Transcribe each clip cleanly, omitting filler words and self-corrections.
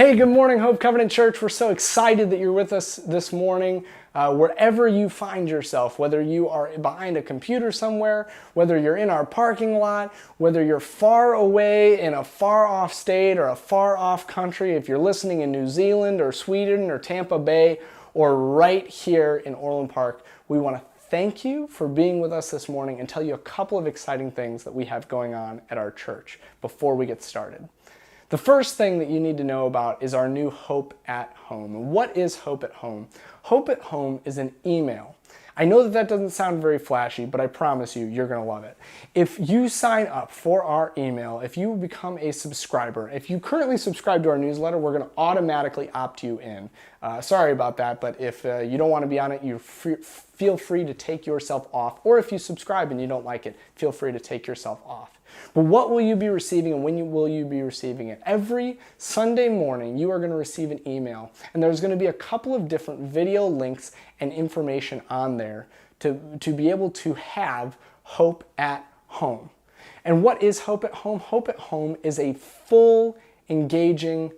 Hey, good morning, Hope Covenant Church. We're so excited that you're with us this morning. Wherever you find yourself, whether you are behind a computer somewhere, whether you're in our parking lot, whether you're far away in a far off state or a far off country, if you're listening in New Zealand or Sweden or Tampa Bay or right here in Orland Park, we want to thank you for being with us this morning and tell you a couple of exciting things that we have going on at our church before we get started. The first thing that you need to know about is our new Hope at Home. What is Hope at Home? Hope at Home is an email. I know that that doesn't sound very flashy, but I promise you, you're going to love it. If you sign up for our email, if you become a subscriber, if you currently subscribe to our newsletter, we're going to automatically opt you in. Sorry about that, but if you don't want to be on it, feel free to take yourself off. Or if you subscribe and you don't like it, feel free to take yourself off. But what will you be receiving and when will you be receiving it? Every Sunday morning, you are going to receive an email, and there's going to be a couple of different video links and information on there to be able to have Hope at Home. And what is Hope at Home? Hope at Home is a full, engaging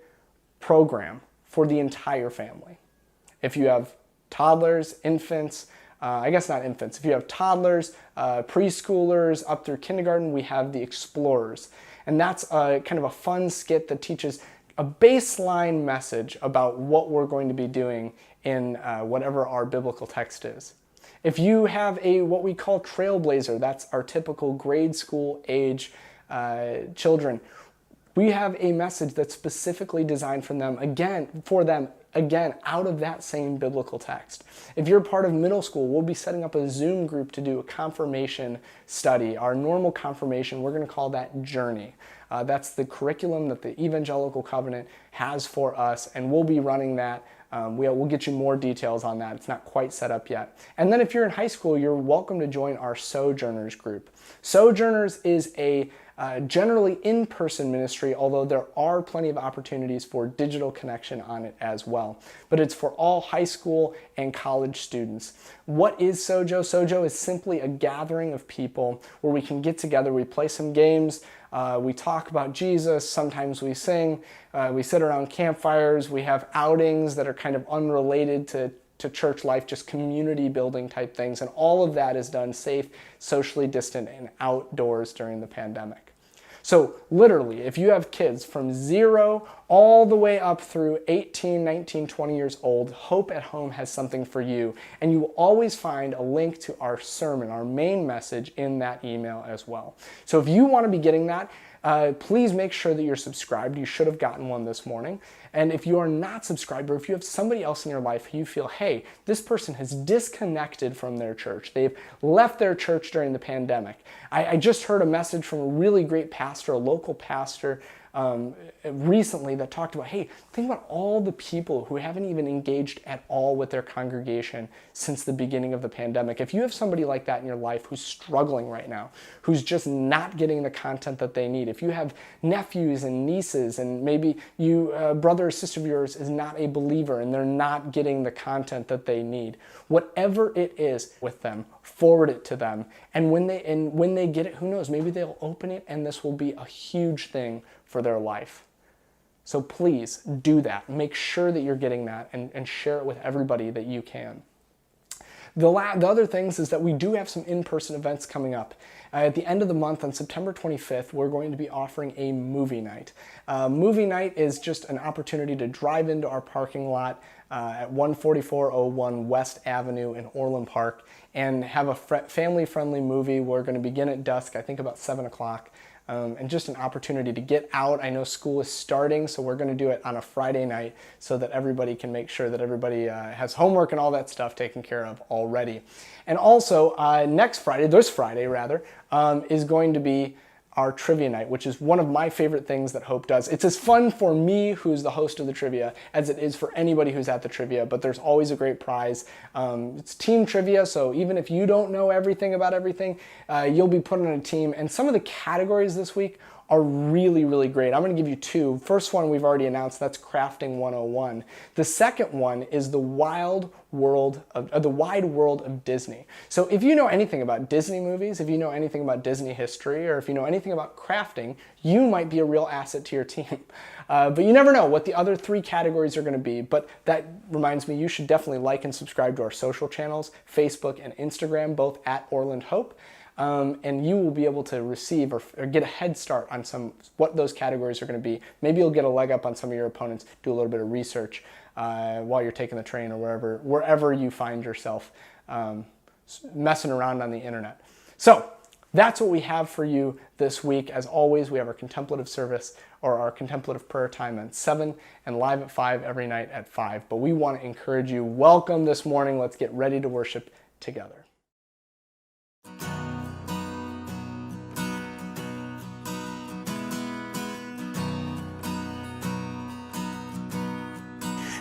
program for the entire family. If you have toddlers, infants, I guess not infants. If you have toddlers, preschoolers, up through kindergarten, we have the Explorers. And that's kind of a fun skit that teaches a baseline message about what we're going to be doing in whatever our biblical text is. If you have what we call Trailblazer, that's our typical grade school age children, we have a message that's specifically designed for them, again, out of that same biblical text. If you're part of middle school, we'll be setting up a Zoom group to do a confirmation study. Our normal confirmation, we're going to call that Journey. That's the curriculum that the Evangelical Covenant has for us, and we'll be running that. We'll get you more details on that. It's not quite set up yet. And then if you're in high school, you're welcome to join our Sojourners group. Sojourners is a generally in-person ministry, although there are plenty of opportunities for digital connection on it as well. But it's for all high school and college students. What is Sojo? Sojo is simply a gathering of people where we can get together, we play some games, we talk about Jesus, sometimes we sing, we sit around campfires, we have outings that are kind of unrelated to church life, just community building type things, and all of that is done safe, socially distant, and outdoors during the pandemic. So literally, if you have kids from 0 all the way up through 18, 19, 20 years old, Hope at Home has something for you, and you will always find a link to our sermon, our main message, in that email as well. So if you want to be getting that, please make sure that you're subscribed. You should have gotten one this morning. And if you are not subscribed, or if you have somebody else in your life who you feel, hey, this person has disconnected from their church, they've left their church during the pandemic. I just heard a message from a really great pastor, a local pastor, recently that talked about, hey, think about all the people who haven't even engaged at all with their congregation since the beginning of the pandemic. If you have somebody like that in your life who's struggling right now, who's just not getting the content that they need, if you have nephews and nieces and maybe a brother or sister of yours is not a believer and they're not getting the content that they need, whatever it is with them, forward it to them. And when they get it, who knows, maybe they'll open it and this will be a huge thing for their life. So please do that. Make sure that you're getting that and share it with everybody that you can. The other things is that we do have some in-person events coming up. At the end of the month, on September 25th, we're going to be offering a movie night. Movie night is just an opportunity to drive into our parking lot at 14401 West Avenue in Orland Park and have a family-friendly movie. We're going to begin at dusk, I think about 7 o'clock. And just an opportunity to get out. I know school is starting, so we're going to do it on a Friday night so that everybody can make sure that everybody has homework and all that stuff taken care of already. And also, this Friday, is going to be our trivia night, which is one of my favorite things that Hope does. It's as fun for me, who's the host of the trivia, as it is for anybody who's at the trivia, but there's always a great prize. It's team trivia, so even if you don't know everything about everything, you'll be put on a team. And some of the categories this week are really, really great. I'm going to give you two. First one we've already announced, that's Crafting 101. The second one is the wide world of Disney. So if you know anything about Disney movies, if you know anything about Disney history, or if you know anything about crafting, you might be a real asset to your team. But you never know what the other three categories are going to be. But that reminds me, you should definitely like and subscribe to our social channels, Facebook and Instagram, both at Orland Hope. And you will be able to receive or get a head start on what those categories are going to be. Maybe you'll get a leg up on some of your opponents, do a little bit of research while you're taking the train or wherever you find yourself messing around on the internet. So that's what we have for you this week. As always, we have our contemplative service or our contemplative prayer time at 7 and live at 5 every night at 5. But we want to encourage you. Welcome this morning. Let's get ready to worship together.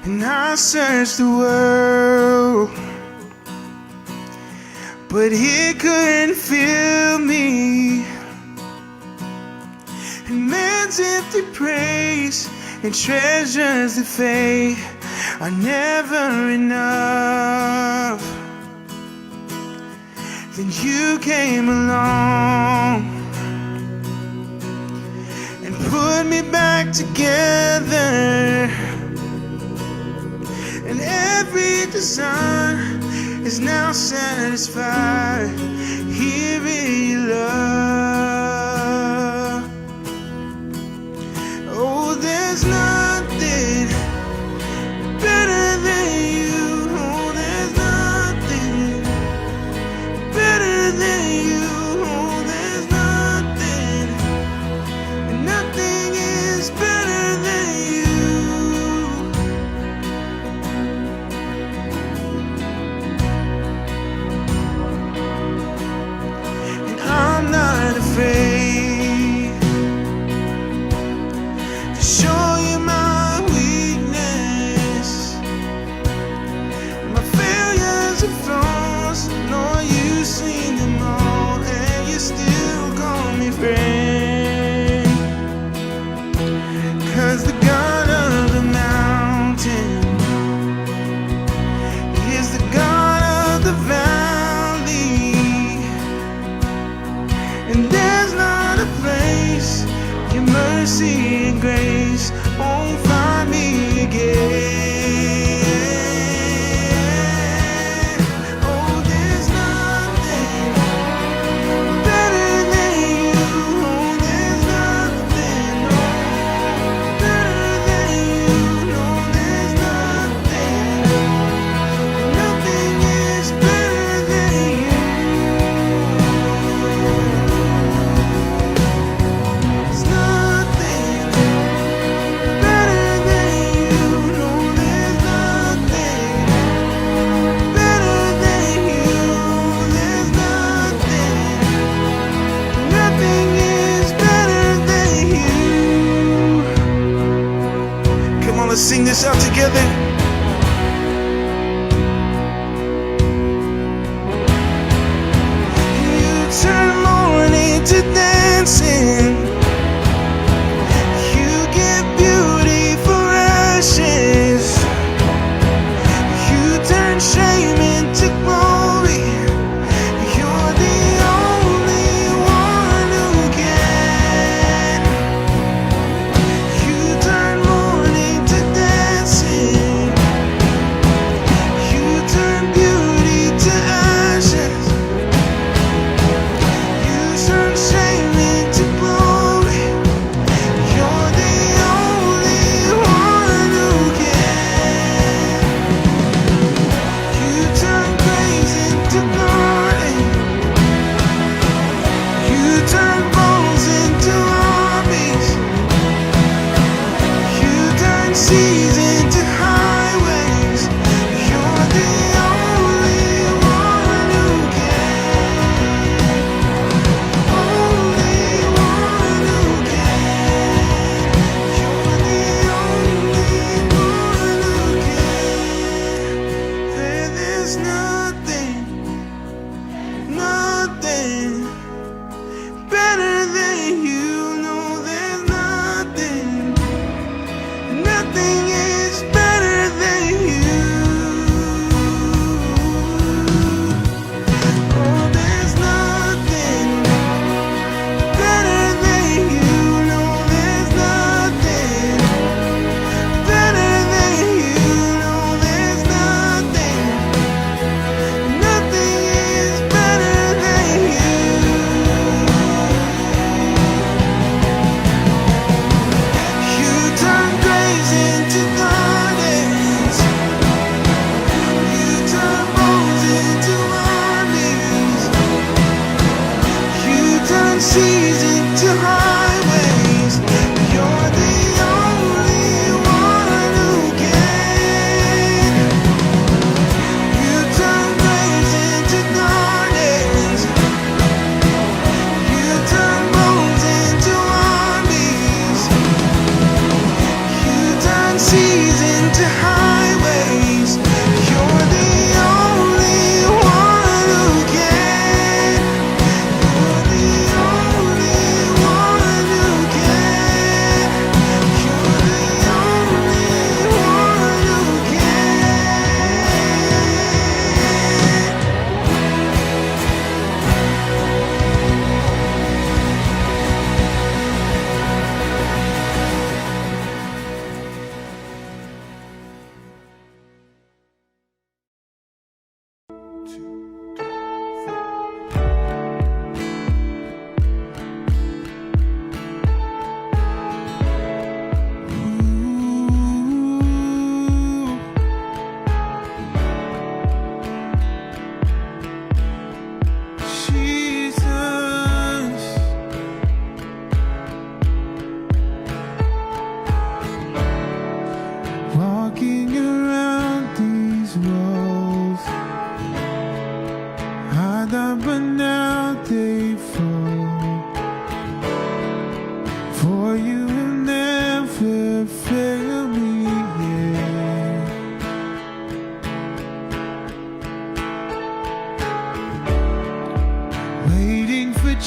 And I searched the world, but it couldn't fill me. And man's empty praise and treasures that fade are never enough. Then you came along and put me back together. And every desire is now satisfied here in your love. Oh, there's nothing better than you. Oh, there's nothing better than you. Oh, there's nothing, and nothing is better than you. I'm not afraid to show you my weakness, my failures and flaws. Lord, you've seen them all, and you still call me friend. 'Cause the God of the mountain is the God of the valley. And there's not a place your mercy and grace won't find me again. Oh, there's nothing better than you. Oh, there's nothing better than you. No, there's nothing. Nothing is better than you. There's nothing better than you. No, there's nothing better than you. There's nothing. Nothing is better than you. Come on, let's sing this out together. You turn mourning to dancing. You give beauty for ashes. You turn shame into glory. You're the only one who can. You turn mourning to dancing.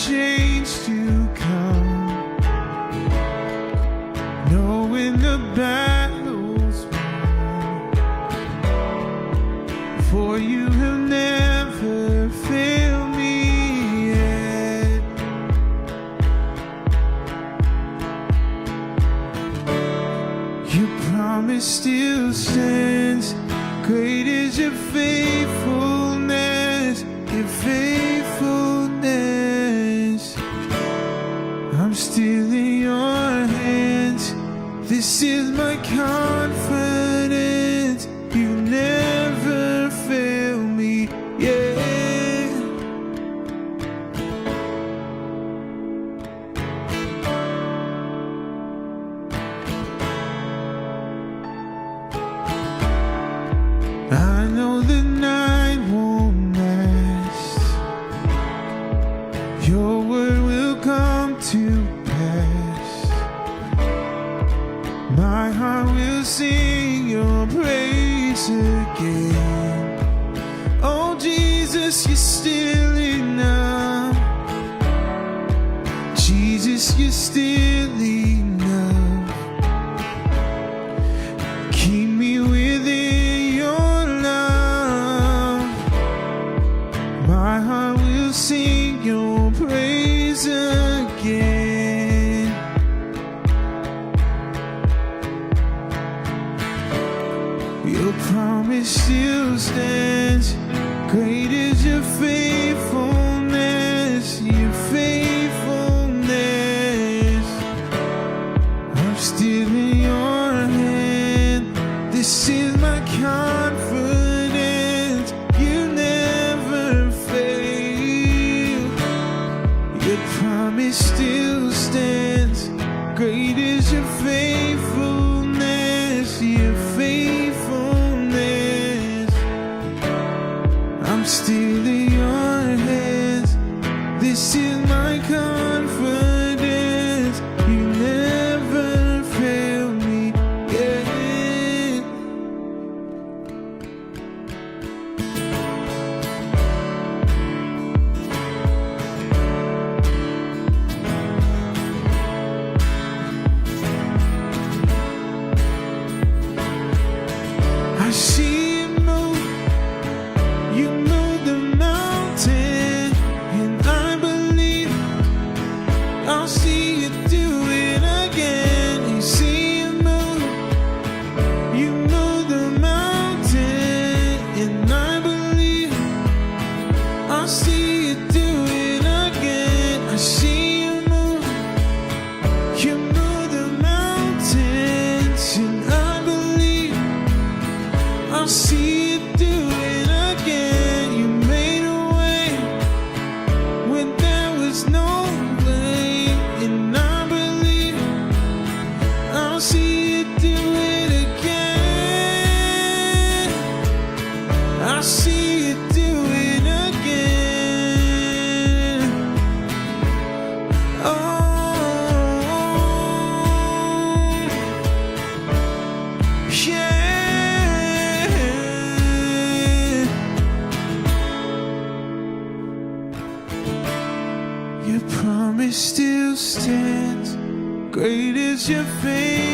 change to come, knowing the battle's won, for you have never failed me yet. Your promise still stands. Great is your faithfulness, your faithfulness. I'm still in your hands. This is my confidence. You never fail me, yeah. I know the night won't last. Your word will come to pass. My heart will sing your praise again. Oh Jesus, you're still enough. Jesus, you're still enough. Keep me within your love. My heart will sing your praise again. Your promise still stands. Great is your faithfulness, your faithfulness. I'm still in your hand. This is my confidence. You never fail. Your promise still stands. Great is your faithfulness, your faithfulness. I'm still in your hands. This is my confidence. You never fail me yet. I see you move. You move the mountain, and I believe I'll see you do it again. You see you move. You move the mountain, and I believe I'll see you do it again. I see you move. You move the mountains, and I believe I'll see you do it again. You made a way when there was no way, and I believe I'll see you do it again. I'll see you do it again. Oh, yeah. Your promise still stands. Great is your faith.